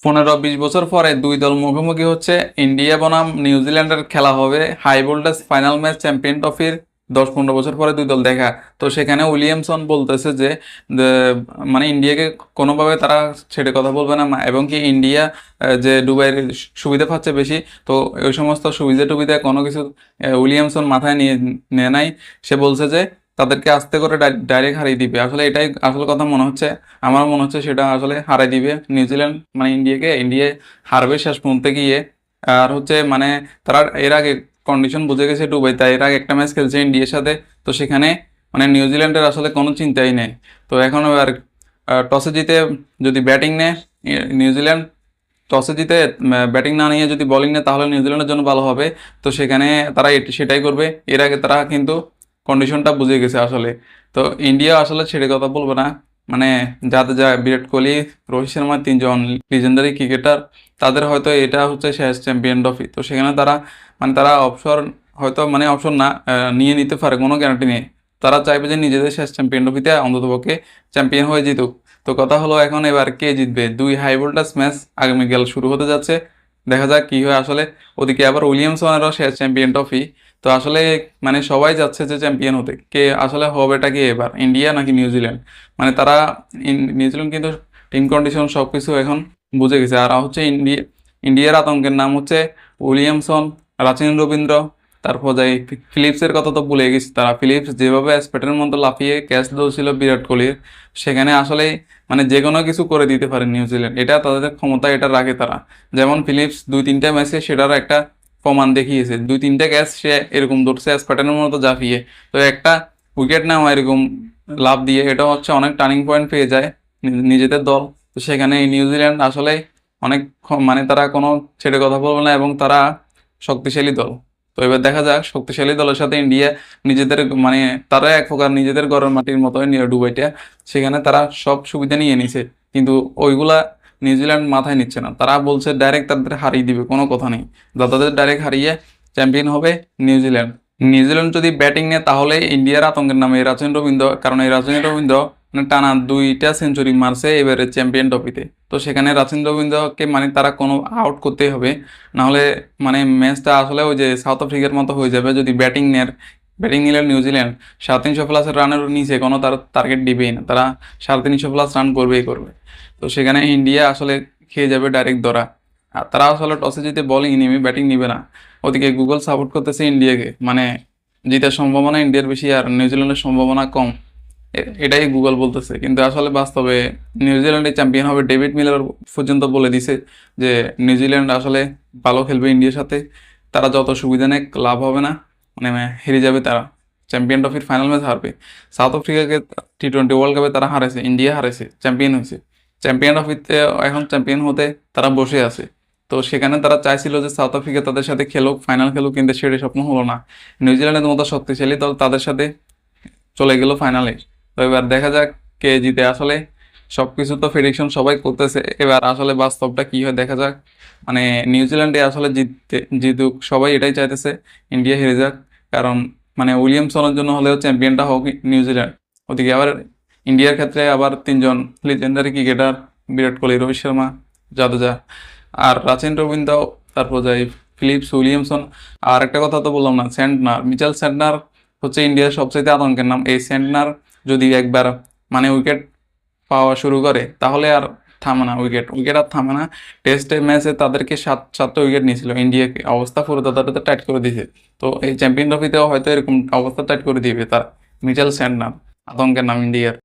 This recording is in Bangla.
15-20 বছর পরে দুই দল মুখোমুখি হচ্ছে। ইন্ডিয়া বনাম নিউজিল্যান্ডের খেলা হবে high voltage final match champion ট্রফির। 10-15 বছর পরে দুই দল দেখা। তো সেখানে উইলিয়ামসন বলতেছে যে মানে ইন্ডিয়াকে কোনোভাবে তারা ছেড়ে কথা বলবে না, এবং কি ইন্ডিয়া যে দুবাইয়ের সুবিধা পাচ্ছে বেশি, তো ওই সমস্ত সুবিধা টুবিধা কোনো কিছু উইলিয়ামসন মাথায় নিয়ে নেয় নাই। সে বলছে যে তাদেরকে আস্তে করে ডাইরেক্ট হারিয়ে দিবে। আসলে এটাই আসল কথা মনে হচ্ছে। আমার মনে হচ্ছে সেটা আসলে হারাই দিবে নিউজিল্যান্ড, মানে ইন্ডিয়াকে। ইন্ডিয়া হারবে শেষ পর্যন্ত গিয়ে। আর হচ্ছে মানে তারা এর আগে কন্ডিশন বুঝে গেছে দুবাই, তাই এর আগে একটা ম্যাচ খেলছে ইন্ডিয়ার সাথে। তো সেখানে মানে নিউজিল্যান্ডের আসলে কোনো চিন্তাই নেই। তো এখন এবার টসে জিতে যদি ব্যাটিং নেয় নিউজিল্যান্ড, টসে জিতে ব্যাটিং না নিয়ে যদি বোলিং নেয় তাহলে নিউজিল্যান্ডের জন্য ভালো হবে। তো সেখানে তারা সেটাই করবে। এর আগে তারা কিন্তু কন্ডিশনটা বুঝে গেছে আসলে। তো ইন্ডিয়া আসলে ছেড়ে কথা বলবে না। মানে জাদেজা, বিরাট কোহলি, রোহিত শর্মা, তিনজন লিজেন্ডারি ক্রিকেটার, তাদের হয়তো এটা হচ্ছে শেষ চ্যাম্পিয়ন ট্রফি। তো সেখানে তারা মানে তারা অবসর হয়তো মানে অবসর না নিয়ে নিতে পারে, কোনো গ্যারান্টি নেই। তারা চাইবে যে নিজেদের শেষ চ্যাম্পিয়ন ট্রফিতে অন্ততপক্ষে চ্যাম্পিয়ন হয়ে জিতুক। তো কথা হলো এখন এবার কে জিতবে। দুই হাই ভোল্টেজ ম্যাচ আগামীকাল শুরু হতে যাচ্ছে। দেখা যাক কি হয় আসলে। ওদিকে আবার উইলিয়ামসনেরও শেষ চ্যাম্পিয়ন ট্রফি। তো আসলে মানে সবাই যাচ্ছে যে চ্যাম্পিয়ন হতে, কে আসলে হবেটা কি এবার, ইন্ডিয়া নাকি নিউজিল্যান্ড। মানে তারা নিউজিল্যান্ড কিন্তু টিম কন্ডিশন সব কিছু এখন বুঝে গেছে। আর হচ্ছে ইন্ডিয়ার আতঙ্কের নাম হচ্ছে উইলিয়ামসন, রাচিন রবীন্দ্র, তারপর যাই ফিলিপসের কথা তো ভুলে গেছি। তারা ফিলিপস যেভাবে স্প্যাটের মতো লাফিয়ে ক্যাচ ধরছিল বিরাট কোহলির, সেখানে আসলে মানে যে কোনো কিছু করে দিতে পারে নিউজিল্যান্ড। এটা তাদের ক্ষমতা, এটা রাখে তারা। যেমন ফিলিপস 2-3টা ম্যাচে সেটার একটা প্রমাণ দেখিয়েছে। 2-3টা ক্যাচ সে এরকম ধরছে স্প্যাটের মতো জাফিয়ে। তো একটা উইকেট নেওয়া এরকম লাভ দিয়ে, এটা হচ্ছে অনেক টার্নিং পয়েন্ট পেয়ে যায় নিজেদের দল। তো সেখানে এই নিউজিল্যান্ড আসলে অনেক মানে তারা কোনো ছেড়ে কথা বলবে না, এবং তারা শক্তিশালী দল। তো এবার দেখা যাক শক্তিশালী দলের সাথে ইন্ডিয়া নিজেদের মানে তারা এক প্রকার নিজেদের ঘরের মাটির মতোই নিয়ে ডুবাইটা। সেখানে তারা সব সুবিধা নিয়ে নিছে, কিন্তু ওইগুলা নিউজিল্যান্ড মাথায় নিচ্ছে না। তারা বলছে ডাইরেক্ট তাদের হারিয়ে দিবে, কোনো কথা নেই। তাদের ডাইরেক্ট হারিয়ে চ্যাম্পিয়ন হবে নিউজিল্যান্ড। নিউজিল্যান্ড যদি ব্যাটিং নেয় তাহলে ইন্ডিয়ার আতঙ্কের নামে এই রাচিন রবীন্দ্র, কারণ এই রাচিন রবীন্দ্র মানে টানা 2টা সেঞ্চুরি মারছে এবারে চ্যাম্পিয়ন ট্রফিতে। তো সেখানে রাচিন রবীন্দ্রকে মানে তারা কোনো আউট করতেই হবে, নাহলে মানে ম্যাচটা আসলে ওই যে সাউথ আফ্রিকার মতো হয়ে যাবে। যদি ব্যাটিং নিলে নিউজিল্যান্ড 350+ রানের নিচে কোনো তার টার্গেট দিবেই না, তারা 350+ রান করবেই করবে। তো সেখানে ইন্ডিয়া আসলে খেয়ে যাবে ডাইরেক্ট ধরা। আর তারা আসলে টসে জিতে বোলিং নেবে, ব্যাটিং নিবে না। ওদিকে গুগল সাপোর্ট করতেছে ইন্ডিয়াকে, মানে জিতার সম্ভাবনা ইন্ডিয়ার বেশি আর নিউজিল্যান্ডের সম্ভাবনা কম। এটাই গুগল বলতেছে, কিন্তু আসলে বাস্তবে নিউজিল্যান্ডের চ্যাম্পিয়ন হবে। ডেভিড মিলার পর্যন্ত বলে দিছে যে নিউজিল্যান্ড আসলে ভালো খেলবে ইন্ডিয়ার সাথে, তারা যত সুবিধা নেয় লাভ হবে না, মানে হেরে যাবে তারা। চ্যাম্পিয়ন ট্রফির ফাইনাল ম্যাচ হারবে। সাউথ আফ্রিকাকে T20 ওয়ার্ল্ড কাপে তারা হারাইছে, ইন্ডিয়া হারাইছে, চ্যাম্পিয়ন হয়েছে। চ্যাম্পিয়ন ট্রফিতে এখন চ্যাম্পিয়ন হতে তারা বসে আছে। তো সেখানে তারা চাইছিল যে সাউথ আফ্রিকা তাদের সাথে খেলুক, ফাইনাল খেলুক, কিন্তু সেটা স্বপ্ন হলো না। নিউজিল্যান্ডের মতো শক্তিশালী দল তাদের সাথে চলে গেল ফাইনালে। তো এবার দেখা যাক কে জিতে আসলে। সবকিছু তো প্রেডিকশন সবাই করতেছে, এবার আসলে বাস্তবটা কি হয় দেখা যাক। মানে নিউজিল্যান্ডে আসলে জিতুক, সবাই এটাই চাইতেছে ইন্ডিয়া হেরে যাক। কারণ মানে উইলিয়ামসনের জন্য হলেও চ্যাম্পিয়নটা হোক নিউজিল্যান্ড। ওদিকে আবার ইন্ডিয়ার ক্ষেত্রে আবার 3জন লিজেন্ডারি ক্রিকেটার, বিরাট কোহলি, রোহিত শর্মা, জাদেজা, আর রাচিন রবীন্দ্র, তারপর যাই ফিলিপস, উইলিয়ামসন। আর একটা কথা তো বললাম না, স্যান্টনার, মিচেল স্যান্টনার হচ্ছে ইন্ডিয়ার সবচেয়ে আতঙ্কের নাম। এই স্যান্টনার যদি একবার মানে উইকেট পাওয়া শুরু করে তাহলে আর থামে না, উইকেট উইকেট আর থামে না। টেস্টে ম্যাচে তাদেরকে 7টা উইকেট নিয়েছিল ইন্ডিয়াকে, অবস্থা পুরো তাদের টাইট করে দিয়েছে। তো এই চ্যাম্পিয়ন ট্রফিতেও হয়তো এরকম অবস্থা টাইট করে দিবে তার। মিচেল স্যান্টনার আতঙ্কের নাম ইন্ডিয়ার।